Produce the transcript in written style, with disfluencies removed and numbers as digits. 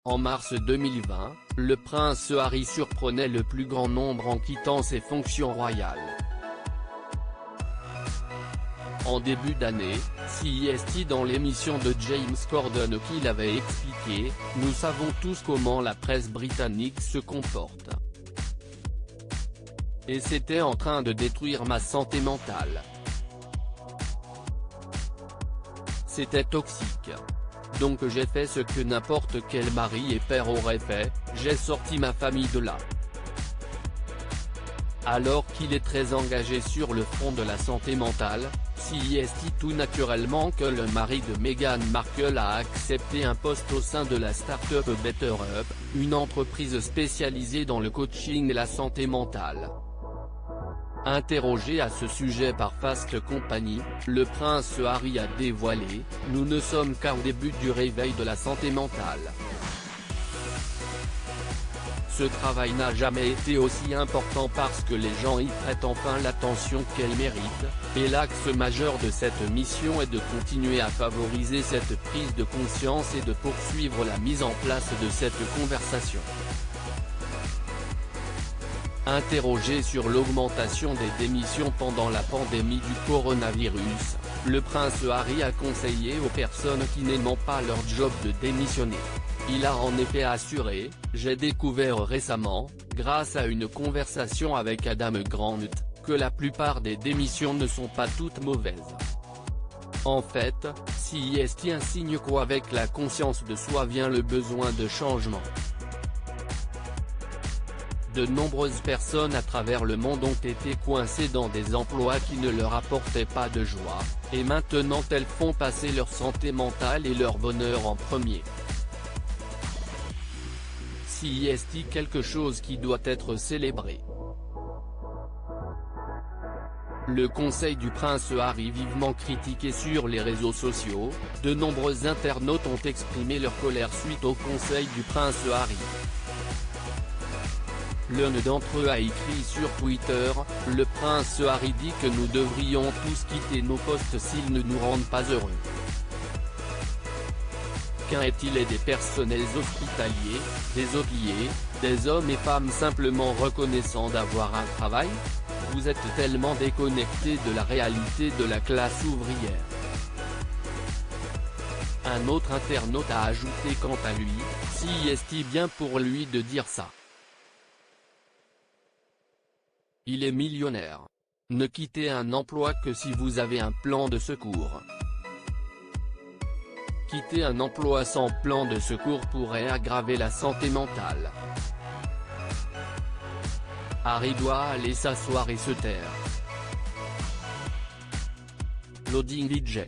En mars 2020, le prince Harry surprenait le plus grand nombre en quittant ses fonctions royales. En début d'année, CEST dans l'émission de James Corden qu'il avait expliqué « Nous savons tous comment la presse britannique se comporte. Et c'était en train de détruire ma santé mentale. C'était toxique. Donc j'ai fait ce que n'importe quel mari et père aurait fait, j'ai sorti ma famille de là. » Alors qu'il est très engagé sur le front de la santé mentale, CEST tout naturellement que le mari de Meghan Markle a accepté un poste au sein de la start-up BetterUp, une entreprise spécialisée dans le coaching et la santé mentale. Interrogé à ce sujet par Fast Company, le prince Harry a dévoilé « Nous ne sommes qu'au début du réveil de la santé mentale. Ce travail n'a jamais été aussi important parce que les gens y prêtent enfin l'attention qu'elle mérite, et l'axe majeur de cette mission est de continuer à favoriser cette prise de conscience et de poursuivre la mise en place de cette conversation. » Interrogé sur l'augmentation des démissions pendant la pandémie du coronavirus, le prince Harry a conseillé aux personnes qui n'aiment pas leur job de démissionner. Il a en effet assuré « J'ai découvert récemment, grâce à une conversation avec Adam Grant, que la plupart des démissions ne sont pas toutes mauvaises. En fait, CEST insigne qu'avec la conscience de soi vient le besoin de changement. De nombreuses personnes à travers le monde ont été coincées dans des emplois qui ne leur apportaient pas de joie, et maintenant elles font passer leur santé mentale et leur bonheur en premier. CEST quelque chose qui doit être célébré. Le conseil du prince Harry vivement critiqué sur les réseaux sociaux, de nombreux internautes ont exprimé leur colère suite au conseil du prince Harry. L'un d'entre eux a écrit sur Twitter « Le prince Harry dit que nous devrions tous quitter nos postes s'ils ne nous rendent pas heureux. Qu'un est-il et des personnels hospitaliers, des hôteliers, des hommes et femmes simplement reconnaissants d'avoir un travail? Vous êtes tellement déconnectés de la réalité de la classe ouvrière. » Un autre internaute a ajouté quant à lui « CEST bien pour lui de dire ça. Il est millionnaire. Ne quittez un emploi que si vous avez un plan de secours. Quitter un emploi sans plan de secours pourrait aggraver la santé mentale. Harry doit aller s'asseoir et se taire. Loading VJ.